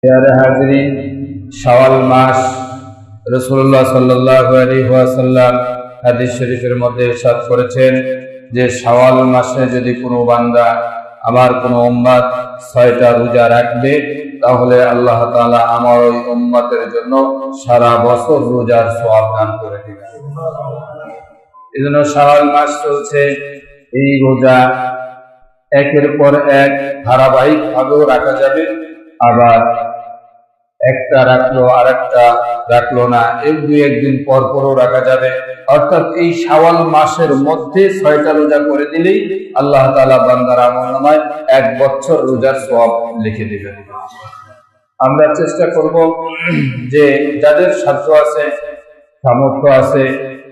হাজরিন, শাওয়াল মাস রাসূলুল্লাহ সাল্লাল্লাহু আলাইহি ওয়াসাল্লাম হাদিস শরীফের মধ্যে ইরশাদ করেছেন যে শাওয়াল মাসে যদি কোনো বান্দা আমার কোনো উম্মত 6টা রোজা রাখবে তাহলে আল্লাহ তাআলা আমার ওই উম্মতের জন্য সারা বছর রোজার সওয়াব দান করে দিবেন। এজন্য শাওয়াল মাস চলছে। এই রোজা একের পর এক ধারাবাহিক ভাবেও রাখা যাবে, আবার একটা রাখলো আর একটা রাখলো না, একদিন পর পরও রাখা যাবে। অর্থাৎ এই শাওয়াল মাসের মধ্যে 6টা রোজা করে দিলেই আল্লাহ তাআলা বান্দার আমলনামায় 1 বছর রোজার সওয়াব লিখে দিবেন। আমরা চেষ্টা করব যে যাদের সাধ্য আছে, সামর্থ্য আছে,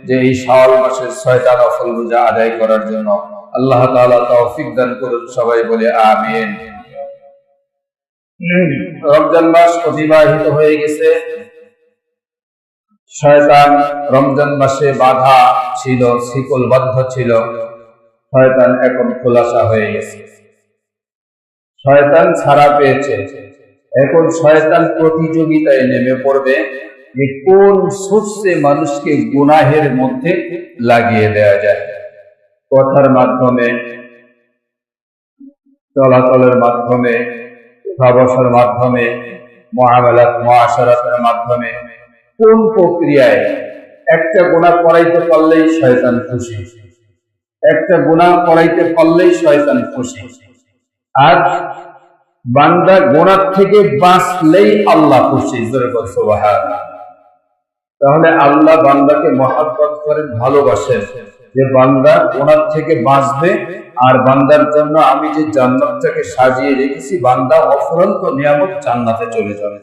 যে এই শাওয়াল মাসের 6টা নফল রোজা আদায় করার জন্য আল্লাহ তাআলা তৌফিক দান করুন। সবাই বলে আমিন। রমজান মাস অতিবাহিত হয়ে গেছে। শয়তান রমজান মাসে বাধা ছিল, শিকলবদ্ধ ছিল। শয়তান এখন খোলাসা হয়ে গেছে, শয়তান ছাড়া পেয়েছে। এখন শয়তান প্রতিযোগিতায় নেমে পড়বে যে কোন সোর্সে মানুষকে গুনাহের মধ্যে লাগিয়ে দেওয়া যায়। কথার মাধ্যমে, চলাচলের মাধ্যমে, প্রবাসের মাধ্যমে, মুআমালাত মুআশারাতের মাধ্যমে, কোন প্রক্রিয়ায় একটা গুনাহ করাইতে পারলেই শয়তান খুশি, একটা গুনাহ করাইতে পারলেই শয়তান খুশি। আর বান্দা গুনাহ থেকে বাঁচলেই আল্লাহ খুশি। সুবহানাল্লাহ। তাহলে আল্লাহ বান্দাকে মহব্বত করেন, ভালোবাসেন, যে বান্দা গুনাহ থেকে বাঁচবে। আর বান্দার জন্য আমি যে জান্নাতটাকে সাজিয়ে রেখেছি, বান্দা অফুরন্ত নিয়ামত জান্নাতে চলে যাবে।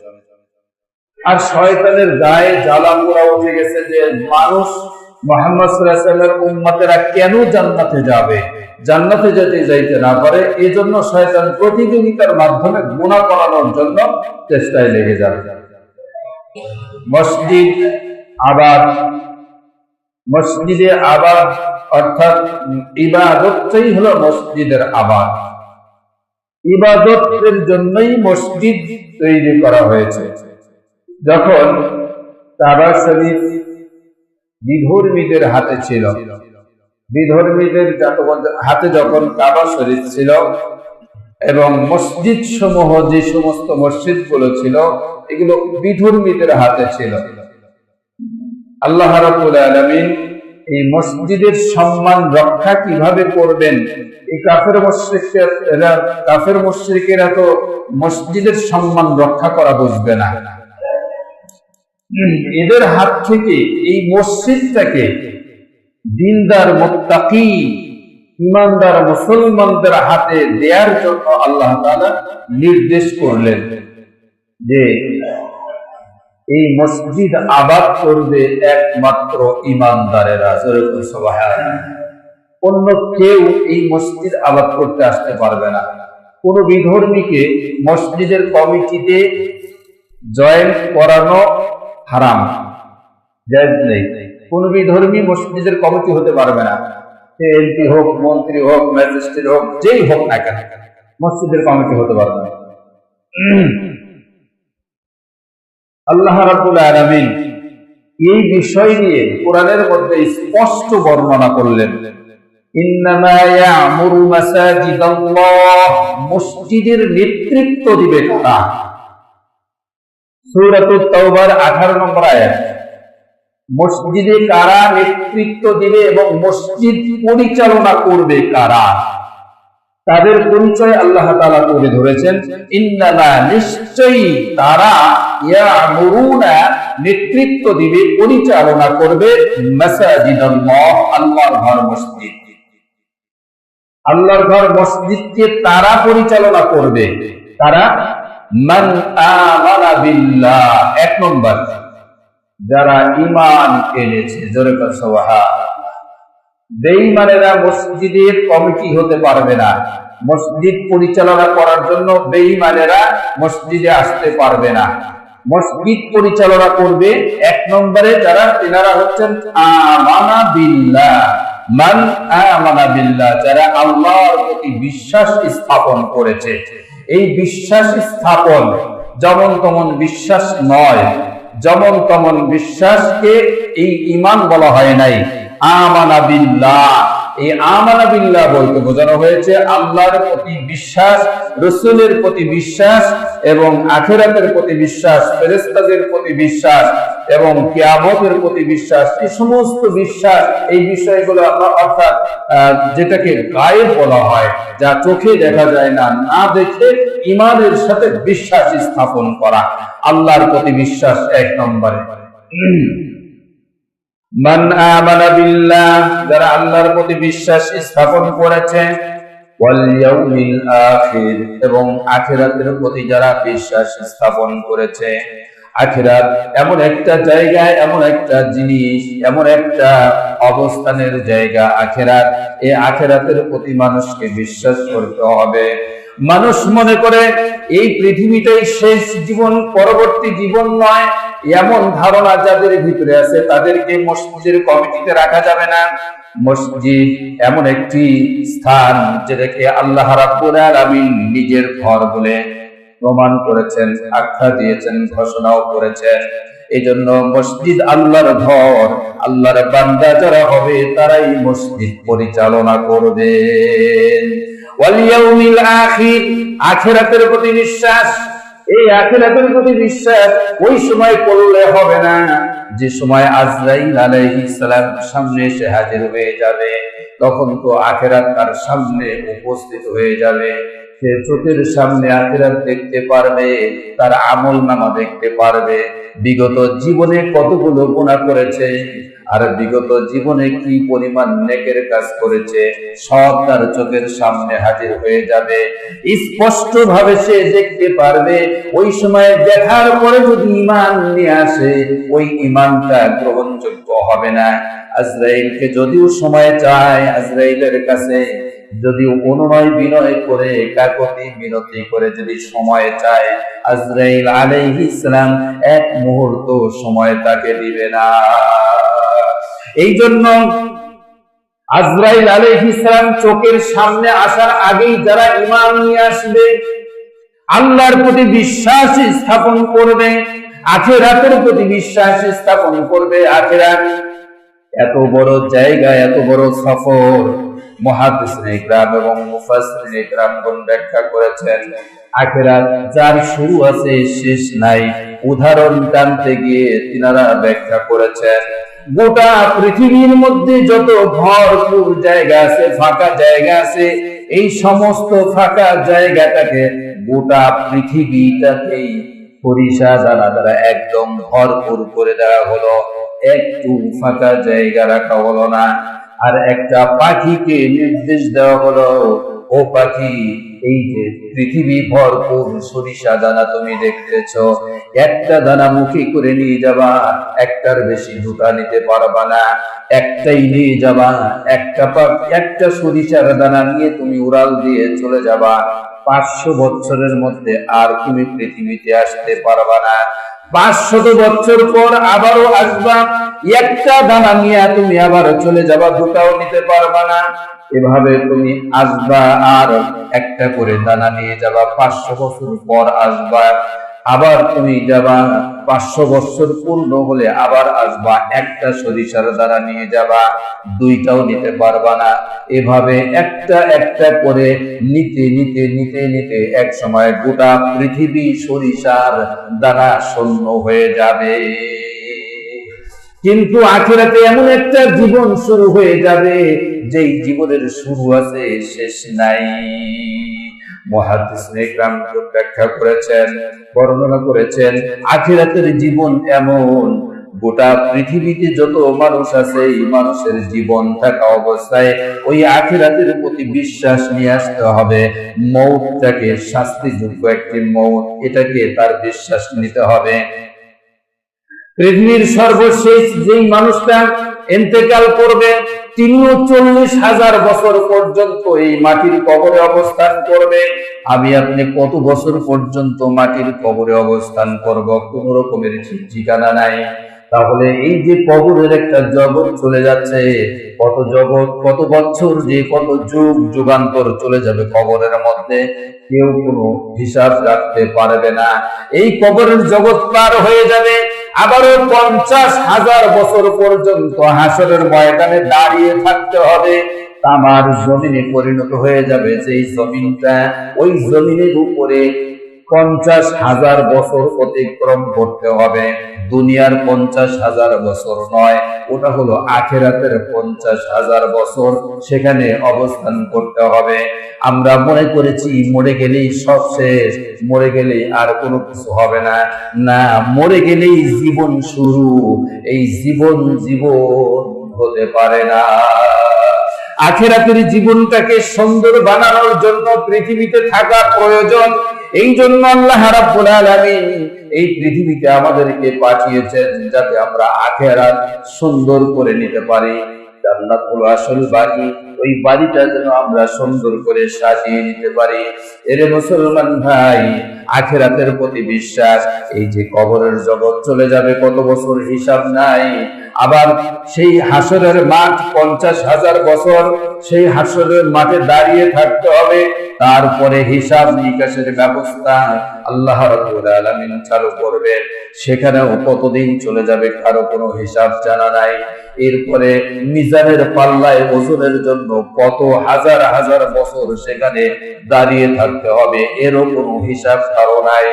আর শয়তানের গায়ে জ্বালা পোড়া উঠে গেছে যে মানুষ মুহাম্মদ সাল্লাল্লাহু আলাইহি ওয়াসাল্লামের উম্মতেরা কেন জান্নাতে যাবে, জান্নাতে যেতে যাইতে না পারে। এজন্য শয়তান প্রতিযোগিতার মাধ্যমে গুনাহ করানোর জন্য চেষ্টায় লেগে যাবে। মসজিদ আবাদ, মসজিদে আবাদ অর্থাৎ ইবাদতটাই হলো মসজিদের আবাদ। ইবাদতের জন্যই মসজিদ তৈরি করা হয়েছে। যখন কাবা শরীফ বিধর্মীদের হাতে ছিল, বিধর্মীদের হাতে যখন কাবা শরীফ ছিল এবং মসজিদ সমূহ, যে সমস্ত মসজিদ গুলো ছিল, এগুলো বিধর্মীদের হাতে ছিল। আল্লাহ রাব্বুল আলামিন এই মসজিদের সম্মান রক্ষা কিভাবে করবেন, এই কাফের মুশরিকেরা তো মসজিদের সম্মান রক্ষা করা বুঝবে না। এদের হাত থেকে এই মসজিদটাকে দিনদার, মুত্তাকি, ঈমানদার মুসলমানদের হাতে দেওয়ার জন্য আল্লাহ তাআলা নির্দেশ করলেন যে এই মসজিদ আবাদ করবে একমাত্র ঈমানদারেরা। সুবহানাল্লাহ। অন্য কেউ এই মসজিদ আবাদ করতে আসতে পারবে না। কোন বিধর্মীকে মসজিদের কমিটিতে জয়েন করানো হারাম, জায়েজ নেই। কোন বিধর্মী মসজিদের কমিটি হতে পারবে না। সে এমপি হোক, মন্ত্রী হোক, ম্যাজিস্ট্রেট হোক, যেই হোক না কেন, মসজিদের কমিটি হতে পারবে না। আল্লাহ রাব্বুল আলামিন এই বিষয় নিয়ে কোরআনের মধ্যে স্পষ্ট বর্ণনা করলেন। ইন্নামা ইয়ামুরু মাসাজিদাল্লাহ, মসজিদের নেতৃত্ব দিবে কারা? সূরাতুত তাওবার 18 নম্বর আয়াত। মসজিদে কারা নেতৃত্ব দিবে এবং মসজিদ পরিচালনা করবে কারা, তাদের পরিচয় আল্লাহ তাআলা তুলে ধরেছেন। ইন্নামা, নিশ্চয়ই তারা, ইয়ামুরুনা, নেতৃত্ব দিবে, পরিচালনা করবে, মাসাজিদাল্লাহ, আল্লাহর ঘর মসজিদ। আল্লাহর ঘর মসজিদকে তারা পরিচালনা করবে। তারা মান আমানা বিল্লাহ, 1 নম্বর, যারা ঈমান এনেছে। জোরে বলো সুবহানাল্লাহ। বেঈমানেরা মসজিদের কমিটি হতে পারবে না। মসজিদ পরিচালনা করার জন্য বেঈমানেরা মসজিদে আসতে পারবে না। মসজিদ পরিচালনা করবে 1 নম্বরে যারা, তিনারা হচ্ছেন আমানা বিল্লাহ, মান আমানা বিল্লাহ, যারা আল্লাহর প্রতি বিশ্বাস স্থাপন করেছে। এই বিশ্বাস স্থাপন যেমন তেমন বিশ্বাস নয়। যেমন তেমন বিশ্বাসকে এই ঈমান বলা হয় নাই। আমানা বিল্লাহ, এই আমানা বিল্লাহ বলতে বোঝানো হয়েছে আল্লাহর প্রতি বিশ্বাস, রাসূলের প্রতি বিশ্বাস এবং আখিরাতের প্রতি বিশ্বাস, ফেরেশতাদের প্রতি বিশ্বাস এবং কিয়ামতের প্রতি বিশ্বাস। এই সমস্ত বিশ্বাস, এই বিষয়গুলো অর্থাৎ যেটাকে গায়েব বলা হয়, যা চোখে দেখা যায় না, না দেখে ঈমানের সাথে বিশ্বাস স্থাপন করা, আল্লাহর প্রতি বিশ্বাস এক নম্বরে। মান আমানা বিল্লাহ, যারা আল্লাহর প্রতি বিশ্বাস স্থাপন করেছে, ওয়াল ইয়াউমিল আখির, এবং আখিরাতের প্রতি যারা বিশ্বাস স্থাপন করেছে। আখিরাত এমন একটা জায়গা, এমন একটা জিনিস, এমন একটা অবস্থানের জায়গা আখিরাত। এই আখিরাতের প্রতি মানুষকে বিশ্বাস করতে হবে। মানুষ মনে করে এই পৃথিবীটাই শেষ জীবন, পরবর্তী জীবন নয়, এমন ধারণা যাদের ভিতরে আছে তাদেরকে মসজিদের কমিটিতে রাখা যাবে না। মসজিদ এমন একটি স্থান যেটাকে আল্লাহ রাব্বুল আলামিন নিজের ঘর বলে প্রমাণ করেছেন, আখ্যা দিয়েছেন, ঘোষণাও করেছেন। এজন্য মসজিদ আল্লাহর ঘর, আল্লাহর বান্দা যারা হবে তারাই মসজিদ পরিচালনা করবে। ওয়াল ইয়াউমিল আখির, আখিরাতের প্রতি বিশ্বাস। এই আখিরাতের প্রতি বিশ্বাস ওই সময় করলে হবে না যে সময় আজরাইল আলাইহিস সালাম সামনে এসে হাজির হয়ে যাবে। তখন তো আখিরাত তার সামনে উপস্থিত হয়ে যাবে। সে চোখের সামনে আখিরাত দেখতে পারবে, তার আমলনামা দেখতে পারবে, বিগত জীবনে কতগুলো গুনাহ করেছে আর বিগত জীবনে কি পরিমাণ নেকের কাজ করেছে, সব তার চোখের সামনে হাজির হয়ে যাবে। স্পষ্ট ভাবে সে দেখতে পারবে। ওই সময় দেখার পরে যদি ঈমান নিয়ে আসে, ওই ঈমানটা গ্রহণযোগ্য হবে না। আজরাইলকে যদিও সময় চায়, আজরাইলের কাছে যদি অনুনয় বিনয় করে, কাকুতি মিনতি করে যদি সময় চায়, আজরাইল আলাইহিস সালাম এক মুহূর্ত সময় তাকে দিবে না। এই জন্য আজরাইল আলাইহিস সালাম চোখের সামনে আসার আগেই যারা ঈমান নিয়ে আসবে, আল্লাহর প্রতি বিশ্বাস স্থাপন করবে, আখিরাতের প্রতি বিশ্বাস স্থাপন করবে। আখিরাত এত বড় জায়গা, এত বড় সফর। মুহাদ্দিসিন ইকরাম এবং মুফাসসিরিন ইকরামগণ ব্যাখ্যা করেছেন, আখিরাত যার শুরু আছে শেষ নাই। উদাহরণ টানতে গিয়ে তিনারা ব্যাখ্যা করেছেন, গোটা পৃথিবীর মধ্যে যত ভরপুর জায়গা আছে, ফাঁকা জায়গা আছে, এই সমস্ত ফাঁকা জায়গাটাকে, গোটা পৃথিবীটাকেই সরিষা দানা দ্বারা একদম ভরপুর করে দেওয়া হলো। একটু ফাঁকা জায়গা রাখা হলো না। আর একটা পাখিকে নির্দেশ দেওয়া হলো, ও পাখি, এই যে পৃথিবী ভরপুর সরিষা দানা তুমি দেখতেছো, একটা দানা মুখে করে নিয়ে যাবা, একটার বেশি দুটা নিতে পারবা না, একটাই নিয়ে যাবা। একটা সরিষার দানা নিয়ে তুমি উড়াল দিয়ে চলে যাবা, 500 বছরের মধ্যে আর তুমি পৃথিবীতে আসতে পারবা না। 500 বছর পর আবারও আসবা, একটা দানা নিয়ে তুমি আবার চলে যাবা, দুটাও নিতে পারবা না। এভাবে তুমি আসবা আর একটা করে দানা নিয়ে যাবা, 500 বছর পর আসবা, আবার তুমি যাবা, 500 বছর পূর্ণ হলে আবার আসবা, একটা সরিষার দানা নিয়ে যাবা, দুইটাও নিতে পারবা না। এভাবে একটা একটা করে নিতে নিতে নিতে নিতে এক সময় গোটা পৃথিবী সরিষার দানা শূন্য হয়ে যাবে। কিন্তু আখিরাতে এমন একটা জীবন শুরু হয়ে যাবে, যেই জীবনের শুরু আছে শেষ নাই। মুহাদ্দিসিন ইকরাম ব্যাখ্যা করেছেন, বর্ণনা করেছেন, আখিরাতের জীবন এমন, গোটা পৃথিবীতে যত মানুষ আছে, এই মানুষের জীবন থাকা অবস্থায় ওই আখিরাতের প্রতি বিশ্বাস নিয়ে আসতে হবে। মৌতটাকে শাস্তিযোগ্য একটি মৌত, এটাকে তার বিশ্বাস নিতে হবে। পৃথিবীর সর্বশেষ যেই মানুষটা ইন্তেকাল করবে, তিনিও 40,000 বছর পর্যন্ত এই মাটির কবরে অবস্থান করবে। আমি আপনি কত বছর পর্যন্ত মাটির কবরে অবস্থান করব, কোন রকমের ঠিকানা নাই। তাহলে এই যে কবরের একটা জগৎ চলে যাচ্ছে, কত জগৎ, কত বছর, যে কত যুগ যুগান্তর চলে যাবে কবরের মধ্যে, কেউ কোনো হিসাব রাখতে পারবে না। এই কবরের জগৎ পার হয়ে যাবে, আবারও 50,000 বছর পর্যন্ত হাসরের ময়দানে দাঁড়িয়ে থাকতে হবে। তামার জমিনে পরিণত হয়ে যাবে, যেই জমিনটা, ওই জমিনের উপরে 50,000 বছর অতিক্রম করতে হবে। দুনিয়ার 50,000 বছর নয়, ওটা হলো আখিরাতের 50,000 বছর, সেখানে অবস্থান করতে হবে। আমরা মনে করেছি মরে গেলেই সব শেষ, মরে গেলেই আর কোনো কিছু হবে না। না, মরে গেলেই জীবন শুরু। এই জীবন হতে পারে না। আখিরাতের জীবনটাকে সুন্দর বানানোর জন্য পৃথিবীতে থাকা প্রয়োজন। এই জন্য আল্লাহ রাব্বুল আলামিন এই পৃথিবীতে আমাদেরকে পাঠিয়েছেন, যাতে আমরা আখিরাত সুন্দর করে নিতে পারি। জান্নাত হলো আসল বাড়ি, ওই বাড়িটা যেন আমরা সুন্দর করে সাজিয়ে নিতে পারি। এরে মুসলমান ভাই, আখিরাতের প্রতি বিশ্বাস, এই যে কবরের জগৎ চলে যাবে, কত বছর হিসাব নাই। আবার সেই হাসরের মাঠ 50,000 বছর, সেই হাসরের মাঠে দাঁড়িয়ে থাকতে হবে। তারপরে হিসাব নিকাশের ব্যবস্থা আল্লাহ রাব্বুল আলামিন চালু করবেন। সেখানেও কতদিন চলে যাবে কারো কোনো হিসাব জানা নাই। এরপরে মিজানের পাল্লায় ওজনের জন্য কত হাজার হাজার বছর সেখানে দাঁড়িয়ে থাকতে হবে, এরও কোনো হিসাব কারো নাই।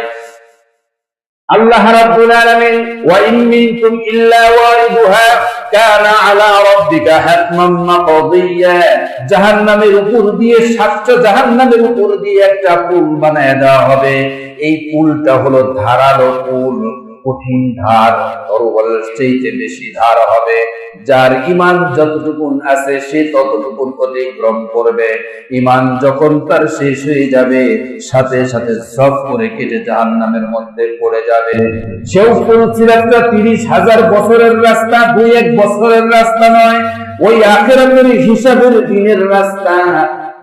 আল্লাহ রাব্বুল আলামিন ওয়া ইন মিনকুম ইল্লা ওয়ারিদুহা কানা আলা রাব্বিকা হাতমান মাকদিয়া, জাহান্নামের উপর দিয়ে, সাতটা জাহান্নামের উপর দিয়ে একটা পুল বানায় দেওয়া হবে। এই পুলটা হলো ধারালো পুল, কঠিন ধার, তরবারের চাইতে বেশি ধার হবে। যার ঈমান যতটুকু আছে সে ততটুকু অতিক্রম করবে। ঈমান যখন তার শেষ হয়ে যাবে, সাথে সাথে সব করে কেটে জাহান্নামের মধ্যে পড়ে যাবে। সেও বলছিল একটা 30,000 বছরের রাস্তা, 2-1 বছরের রাস্তা নয়, ওই আখিরাতের হিসাবের দিনের রাস্তা।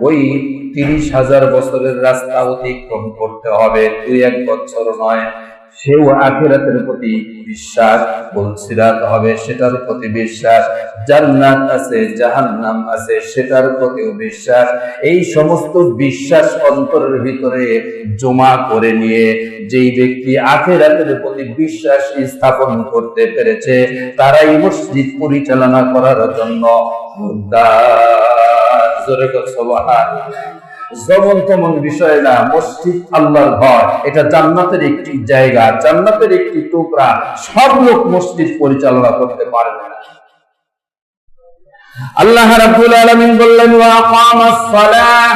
ওই 30,000 বছরের রাস্তা অতিক্রম করতে হবে, 2-1 বছর নয়। সেও আখিরাতের প্রতি বিশ্বাস, বলছিলাত হবে সেটার প্রতি বিশ্বাস, জান্নাত আছে জাহান্নাম আছে সেটার প্রতিও বিশ্বাস। এই সমস্ত বিশ্বাস অন্তরের ভিতরে জমা করে নিয়ে যেই ব্যক্তি আখিরাতের প্রতি বিশ্বাস স্থাপন করতে পেরেছে, তারাই মসজিদ পরিচালনা করার জন্য যেমন তেমন বিষয় না। মসজিদ আল্লাহর ঘর, এটা জান্নাতের একটি জায়গা, জান্নাতের একটি টুকরা। সব লোক মসজিদ পরিচালনা করতে পারবে না। আল্লাহ রাব্বুল আলামিন বললেন ওয়া আকামাস সালাহ,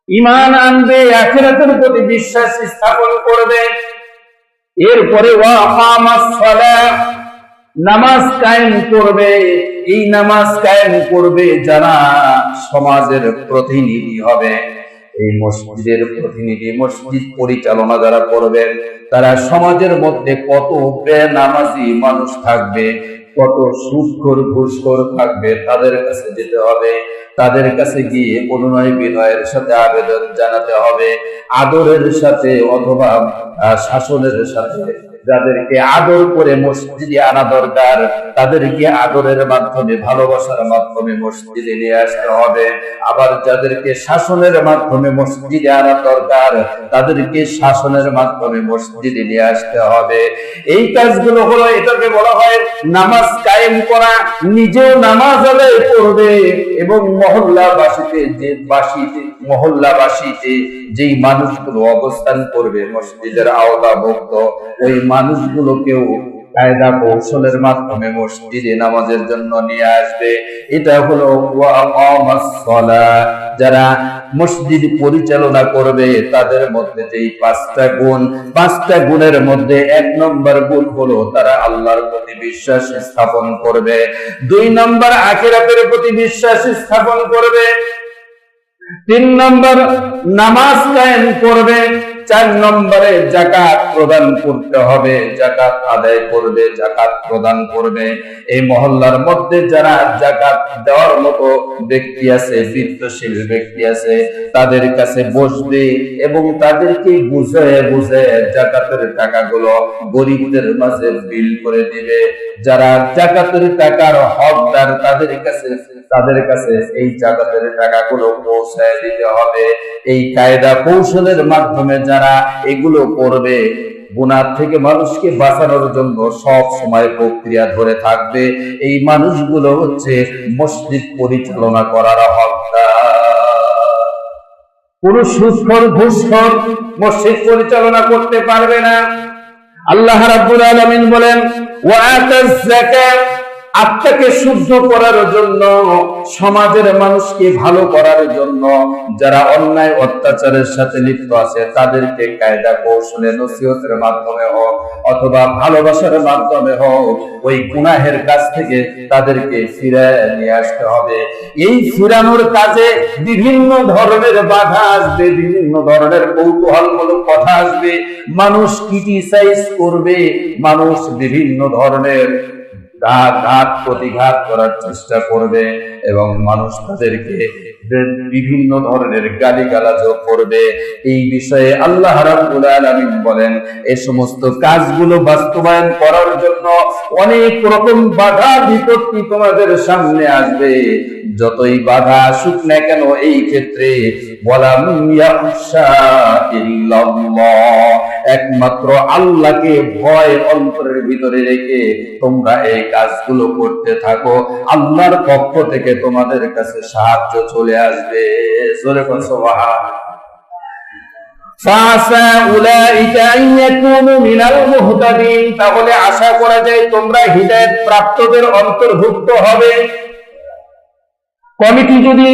ঈমান আনবে, আখিরাতের প্রতি বিশ্বাস স্থাপন করবে। এরপরে ওয়া আকামাস সালাহ, নামাজ কায়েম করবে। এই নামাজ কায়েম করবে যারা সমাজের প্রতিনিধি হবে, এই মসজিদের প্রতিনিধি, মসজিদ পরিচালনা যারা করবেন, তারা সমাজের মধ্যে কত বেনামাজি মানুষ থাকবে, কত সুদখোর ঘুষখোর থাকবে, তাদের কাছে যেতে হবে। তাদের কাছে গিয়ে অনুনয় বিনয়ের সাথে আবেদন জানাতে হবে, আদরের সাথে অথবা শাসনের সাথে। যাদেরকে আদর করে মসজিদে আনা দরকার, তাদেরকে আদরের মাধ্যমে, ভালোবাসার মাধ্যমে মসজিদে নিয়ে আসতে হবে। আবার যাদেরকে শাসনের মাধ্যমে মসজিদে আনা দরকার, তাদেরকে শাসনের মাধ্যমে মসজিদে নিয়ে আসতে হবে। এই কাজগুলো হলো, এটাকে বলা হয় নামাজ কায়েম করা। নিজেও নামাজ আদায় করবে এবং মহল্লাবাসীতে যেই মানুষগুলো অবস্থান করবে মসজিদের আওতাভুক্ত, ওই মানুষগুলোকেও কায়দা কৌশলের মাধ্যমে মসজিদে নামাজের জন্য নিয়ে আসবে। এটা হলো ওয়া আকামাস সালাহ। যারা মসজিদ পরিচালনা করবে তাদের মধ্যে যেই 5টা গুণ, 5টা গুণের মধ্যে 1 নম্বর গুণ হলো তারা আল্লাহর প্রতি বিশ্বাস স্থাপন করবে। 2 নম্বর আখিরাতের প্রতি বিশ্বাস স্থাপন করবে। 3 নম্বর নামাজ কায়েম করবে। 4 নম্বরে যাকাত প্রদান করতে হবে, যাকাত আদায় করবে, যাকাত প্রদান করবে। এই মহল্লার মধ্যে যারা যাকাত দেওয়ার মতো ব্যক্তি আছে, বিত্তশীল ব্যক্তি আছে, তাদের কাছে বসবে এবং তাদেরকে বুঝায় বুঝায় যাকাতের টাকাগুলো গরিবদের মাঝে বিল করে দিবে। যারা যাকাতের টাকার হকদার তাদের কাছে এই যাকাতের টাকাগুলো পৌঁছায় দিতে হবে। এই কায়দা কৌশলের মাধ্যমে যারা এগুলো করবে, গুনাহ থেকে মানুষকে বাঁচানোর জন্য সব সময় প্রক্রিয়া ধরে থাকবে, এই মানুষগুলো হচ্ছে মসজিদ পরিচালনা করার হকদার। কোন সুদখোর ঘুষখোর মসজিদ পরিচালনা করতে পারবে না। আল্লাহ রাব্বুল আলামিন বলেন, ওয়া আতাজ যাকাত, আত্মাকে শুদ্ধ করার জন্য, সমাজের মানুষকে ভালো করার জন্য যারা অন্যায় অত্যাচারের সাথে লিপ্ত আছে তাদেরকে কায়দা কৌশলে নসিহতের মাধ্যমে হোক অথবা ভালোবাসার মাধ্যমে হোক ওই গুনাহের কাছ থেকে তাদেরকে ফিরিয়ে নিয়ে আসতে হবে। এই ফিরানোর কাজে বিভিন্ন ধরনের বাধা আসবে, বিভিন্ন ধরনের কৌতূহলমূলক কথা আসবে, মানুষ ক্রিটিসাইজ করবে, মানুষ বিভিন্ন ধরনের ঘাত প্রতিঘাত করার চেষ্টা করবে এবং মানুষ তাদেরকে বিভিন্ন ধরনের গালিগালাজও করবে। এই বিষয়ে আল্লাহ রাব্বুল আলামিন বলেন, এই সমস্ত কাজগুলো বাস্তবায়ন করার জন্য অনেক রকম বাধা বিপত্তি তোমাদের সামনে আসবে। যতই বাধা আসুক না কেন এই ক্ষেত্রে ওয়ালাম ইয়াখশা ইল্লাল্লাহ, একমাত্র আল্লাহকে ভয় অন্তরের ভিতরে রেখে তোমরা এই কাজগুলো করতে থাকো, আল্লাহর পক্ষ থেকে তোমাদের কাছে সাহায্য চলে আসবে। জোরে বলো সুবহানাল্লাহ। ফাসা উলাইকা আন ইয়াকুনু মিনাল মুহতাদিন, তাহলে আশা করা যায় তোমরা হিদায়াত প্রাপ্তদের অন্তর্ভুক্ত হবে। কমিটি যদি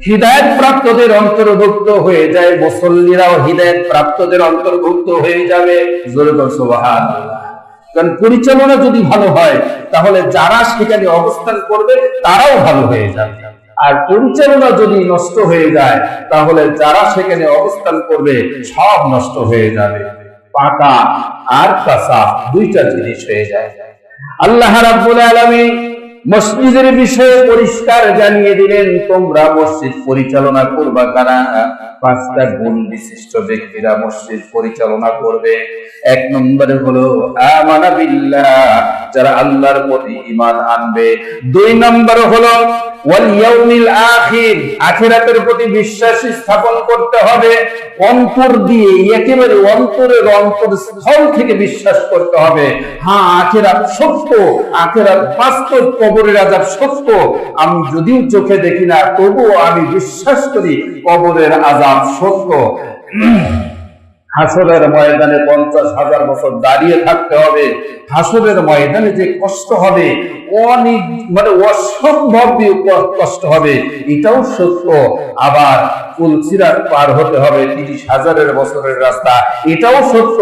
হিদায়াত প্রাপ্তদের অন্তর্ভুক্ত হয়ে যায়, মুসল্লিরাও হিদায়াত প্রাপ্তদের অন্তর্ভুক্ত হয়ে যাবে। জোরে বলো সুবহানাল্লাহ। কারণ পরিচালনা যদি ভালো হয় তাহলে যারা সেখানে অবস্থান করবে তারাও ভালো হয়ে যাবে, আর পরিচালনা যদি নষ্ট হয়ে যায় তাহলে যারা সেখানে অবস্থান করবে সব নষ্ট হয়ে যাবে। পাকা আর কাঁচা দুইটা জিনিস হয়ে যায়। আল্লাহ রাব্বুল আলামিন মসজিদের বিষয়ে পরিষ্কার জানিয়ে দিলেন, তোমরা মসজিদ পরিচালনা করবা কারা? 5টা গুণ বিশিষ্ট ব্যক্তিরা মসজিদ পরিচালনা করবে। 1 নম্বরে হলো আমানা বিল্লাহ, যারা আল্লাহর প্রতি ঈমান আনবে। 2 নম্বর হলো ওয়াল ইয়াউমিল আখির, আখিরাতের প্রতি বিশ্বাস স্থাপন করতে হবে। অন্তর দিয়ে, একেবারে অন্তরের অন্তরস্থল থেকে বিশ্বাস করতে হবে, হ্যাঁ আখিরাত সত্য, আখিরাত বাস্তব, কবরের আযাব সত্য। আমি যদিও চোখে দেখি না তবুও আমি বিশ্বাস করি কবরের আযাব সত্য। হাসরের ময়দানে 50,000 বছর দাঁড়িয়ে থাকতে হবে। হাসরের ময়দানে যে কষ্ট হবে, অসম্ভব কষ্ট হবে, এটাও সত্য। আবার পুলসিরাত পার হতে হবে 30,000 বছরের রাস্তা, এটাও সত্য।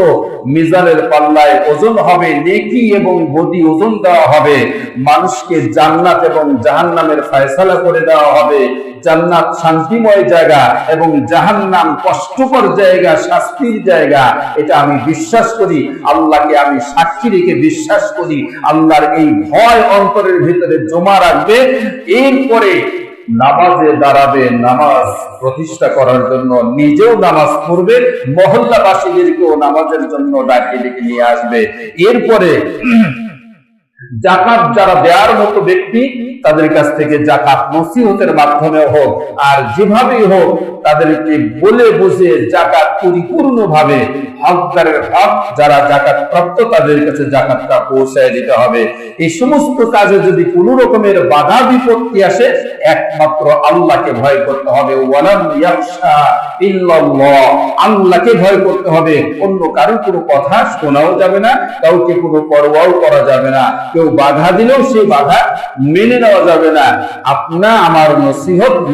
মিজানের পাল্লায় ওজন হবে, নেকি এবং বদি ওজন দেওয়া হবে। মানুষকে জান্নাত এবং জাহান্নামের ফয়সালা করে দেওয়া হবে। জান্নাত শান্তিময় জায়গা এবং জাহান্নাম কষ্টকর জায়গা, শাস্তির জায়গা, এটা আমি বিশ্বাস করি। আল্লাহকে আমি সাক্ষী রেখে বিশ্বাস করি। আল্লাহর এই ভয় অন্তরের ভিতরে জমা রাখবে, এরপরে নামাজে দাঁড়াবে, নামাজ প্রতিষ্ঠা করার জন্য নিজেও নামাজ পড়বে, মহল্লাবাসীদেরকেও নামাজের জন্য ডাকে ডেকে নিয়ে আসবে। এরপরে যাকাত যারা দেওয়ার মতো ব্যক্তি তাদের কাছ থেকে যাকাত নসিহতের মাধ্যমে হোক আর যেভাবেই হোক তাদেরকে বলে বুঝে যাকাত পরিপূর্ণভাবে হকদারের হক যারা যাকাত প্রাপ্ত তাদের কাছে যাকাতটা পৌঁছায় দিতে হবে। এই সমস্ত কাজে যদি কোনো রকমের বাধা বিপত্তি আসে একমাত্র আল্লাহকে ভয় করতে হবে। ওয়ালাম ইয়াখশা ইল্লাল্লাহ, আল্লাহকে ভয় করতে হবে। অন্য কারো কোনো কথা শোনাও যাবে না, কাউকে কোনো পরোয়াও করা যাবে না, কেউ বাধা দিলেও সেই বাধা মেনে নেওয়া যাবে না। আপনা আমার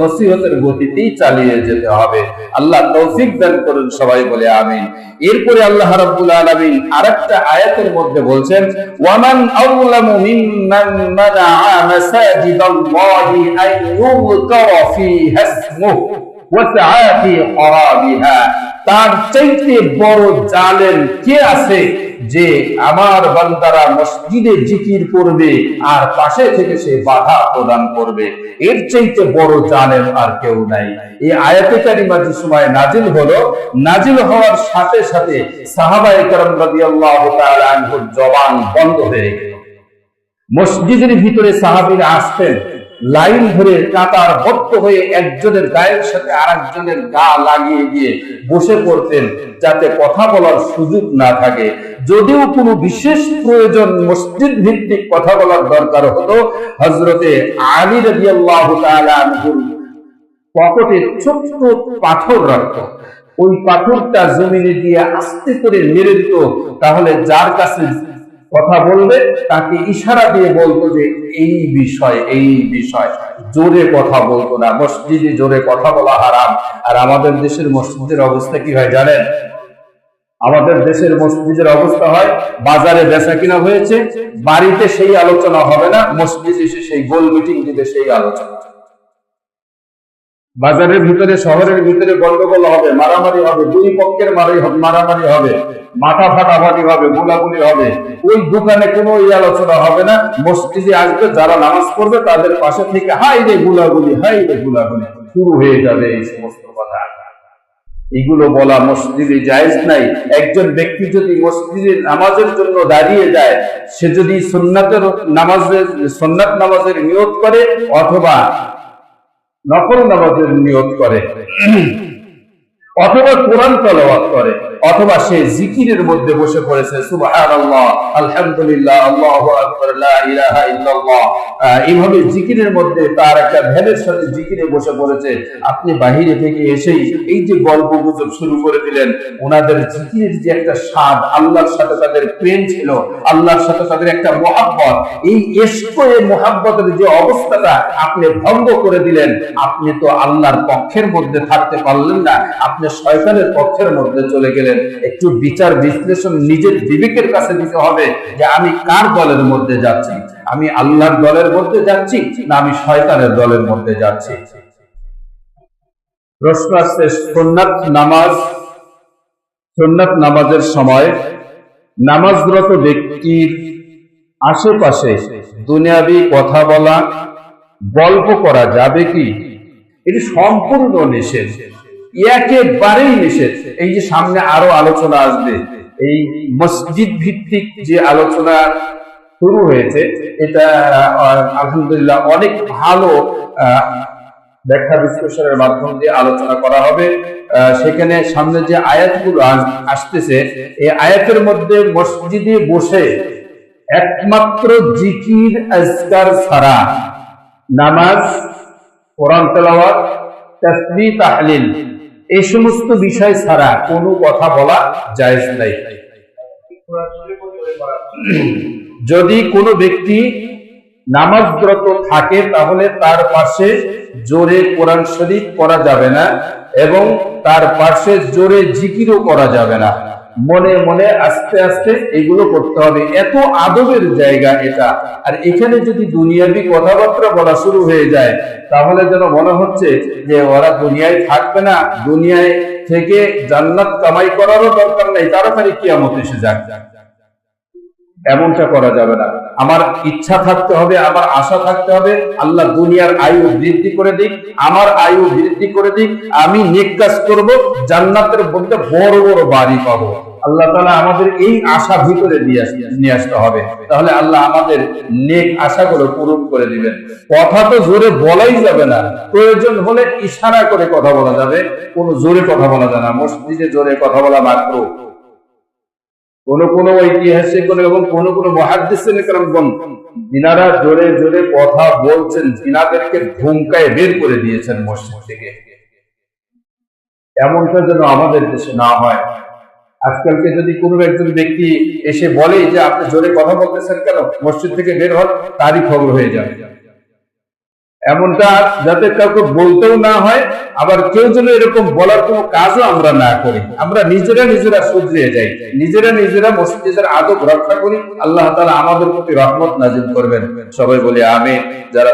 নসিহতের গতিতেই চালিয়ে যেতে হবে। আল্লাহ তৌফিক দান করুন, সবাই বলে আমিন। এরপরে আল্লাহ রাব্বুল আলামিন আরেকটা আয়াতের মধ্যে বলছেন, ওয়ামান আযলামু মিম্মান মানাআ মাসাজিদাল্লাহি আন ইউযকারা ফীহা ইসমুহু ওয়াসআতি খরাবিহা, তার চাইতে বড় জালেম কে আছে যে আমার বান্দারা মসজিদে জিকির করবে আর পাশে থেকে সে বাধা প্রদান করবে? এর চাইতে বড় জালেম আর কেউ নাই। এই আয়াতে কারিমা যে সময় নাজিল হলো, নাজিল হওয়ার সাথে সাথে সাহাবায়ে কেরাম রাদিয়াল্লাহু তাআলা আনহুর জবান বন্ধ হয়ে গেল। মসজিদের ভিতরে সাহাবীরা আসতেন, লাইন ধরে কাতারবদ্ধ হয়ে একজনের গায়ের সাথে আরেকজনের গা লাগিয়ে দিয়ে বসে পড়তেন, যাতে কথা বলার সুযোগ না থাকে। যদিও কোনো বিশেষ প্রয়োজন মসজিদ ভিত্তিক কথা বলার দরকার হতো, হযরতে আলী রাদিয়াল্লাহু তাআলা আনহুর পকেটে ছোট্ট পাথর রাখতো। ওই পাথরটা জমিনে দিয়ে আস্তে করে মেরে দিত, তাহলে যার কাছে কথা বলবে তাকে ইশারা দিয়ে বলতো যে এই বিষয় এই বিষয়। জোরে কথা বলতো না। মসজিদে জোরে কথা বলা হারাম। আর আমাদের দেশের মসজিদের অবস্থা কি হয় জানেন? আমাদের দেশের মসজিদের অবস্থা হয়, বাজারে বেচা কিনা হয়েছে, বাড়িতে সেই আলোচনা হবে না, মসজিদে এসে সেই গোল মিটিং দিবে সেই আলোচনা। বাজারের ভিতরে শহরের ভিতরে গন্ডগোল হবে, মারামারি হবে, দুই পক্ষের মারামারি হবে, মাথা ফাটাফাটি হবে, গোলাগুলি হবে। ওই দোকানে কোনো আলোচনা হবে না। মসজিদে আসবে, যারা নামাজ পড়বে তাদের পাশে থেকে হাই রে গুলাগুলি, হাই রে গুলাগুলি শুরু হয়ে যাবে। এই সমস্ত কথা, এগুলো বলা মসজিদে জায়েজ নাই। একজন ব্যক্তি যদি মসজিদে নামাজের জন্য দাঁড়িয়ে যায়, সে যদি সুন্নাত নামাজের নিয়ত করে অথবা নফল নামাজের নিয়ত করে অথবা কোরআন তেলাওয়াত করে অথবা সে জিকিরের মধ্যে বসে পড়েছে, সুবহানাল্লাহ, আলহামদুলিল্লাহ, আল্লাহু আকবার, লা ইলাহা ইল্লাল্লাহ, এইভাবে জিকিরের মধ্যে তার একটা ধ্যানের সাথে জিকিরে বসে পড়েছে, আপনি বাহিরে থেকে এসেই এই যে গল্প গুজব শুরু করে দিলেন, ওনাদের জিকিরের যে একটা স্বাদ, আল্লাহর সাথে তাদের প্রেম ছিল, আল্লাহর সাথে তাদের একটা মহাব্বত, এই ইশকে মহাব্বতের যে অবস্থাটা আপনি ভঙ্গ করে দিলেন, আপনি তো আল্লাহর পক্ষের মধ্যে থাকতে পারলেন না, আপনি শয়তানের পক্ষের মধ্যে চলে গেলেন। একটু বিচার বিশ্লেষণ নিজের বিবেকের কাছে দিতে হবে যে আমি কার দলের মধ্যে যাচ্ছি, আমি আল্লাহর দলের মধ্যে যাচ্ছি না আমি শয়তানের দলের মধ্যে যাচ্ছি। প্রশ্ন আসছে, সুন্নাত নামাজের সময় নামাজরত ব্যক্তির আশেপাশে দুনিয়াবি কথা বলা, গল্প করা যাবে কি? এটি সম্পূর্ণ নিষেধ, একেবারেই নিষেধ। এই যে সামনে আরো আলোচনা আসবে, এই মসজিদ ভিত্তিক যে আলোচনা শুরু হয়েছে, এটা আলহামদুলিল্লাহ অনেক ভালো ব্যাখ্যা বিশ্লেষণের মাধ্যম দিয়ে আলোচনা করা হবে। সেখানে সামনে যে আয়াতগুলো আসতেছে, এই আয়াতের মধ্যে মসজিদে বসে একমাত্র জিকির আজকার ছাড়া, নামাজ, কোরআন তেলাওয়াত, তাসবিহ, তাহলিল, এই সমস্ত বিষয় ছাড়া কোনো কথা বলা জায়েজ নাই। যদি কোনো ব্যক্তি নামাজরত থাকে তাহলে তার পাশে জোরে কোরআন শরীফ পড়া যাবে না এবং তার পাশে জোরে জিকিরও করা যাবে না। মনে মনে আস্তে আস্তে এগুলো করতে হবে। এত আদবের জায়গা এটা। আর এখানে যদি দুনিয়াবি কথাবার্তা বলা শুরু হয়ে যায়, তাহলে যেন মনে হচ্ছে যে ওরা দুনিয়ায় থাকবে না, দুনিয়ায় থেকে জান্নাত কামাই করারও দরকার নেই, তাড়াতাড়ি কিয়ামত এসে যাক। এমনটা করা যাবে না। আমার ইচ্ছা থাকতে হবে, আমার আশা থাকতে হবে আল্লাহ দুনিয়ার আয়ু বৃদ্ধি করে দিক, আমার আয়ু বৃদ্ধি করে দিক, আমি নেক কাজ করব, জান্নাতের মধ্যে বড় বড় বাড়ি পাবো। আল্লাহ তাআলা আমাদের এই আশা ভিতরে নিয়ে আসতে হবে, তাহলে আল্লাহ আমাদের নেক আশাগুলো পূরণ করে দিবেন। কথা তো জোরে বলাই যাবে না, প্রয়োজন হলে ইশারা করে কথা বলা যাবে, কোনো জোরে কথা বলা যাবে না। মসজিদে জোরে কথা বলা মাকরুহ। কোন ঐতিহাসিক এবং কোন মুহাদ্দিসিনে কেরামগণ যিনারা জোরে জোরে কথা বলছেন, যিনাদেরকে ধুমকায় বের করে দিয়েছেন মসজিদ থেকে। এমনটা যেন আমাদের দেশে না হয়। আজকালকে যদি কোনো একজন ব্যক্তি এসে বলে যে আপনি জোরে কথা বলতেছেন কেন, মসজিদ থেকে বের হন, তারই খবর হয়ে যাবে। এমনটা যাতে কাউকে বলতেও না হয়, আবার কেউ যেন এরকম বলার কোনো কাজও আমরা না করি। আমরা নিজেরা শুধরিয়ে যাই, নিজেরা মসজিদের আদব রক্ষা করি। আল্লাহ তাআলা আমাদের প্রতি রহমত নাজিল করবেন। সবাই বলি আমিন। যারা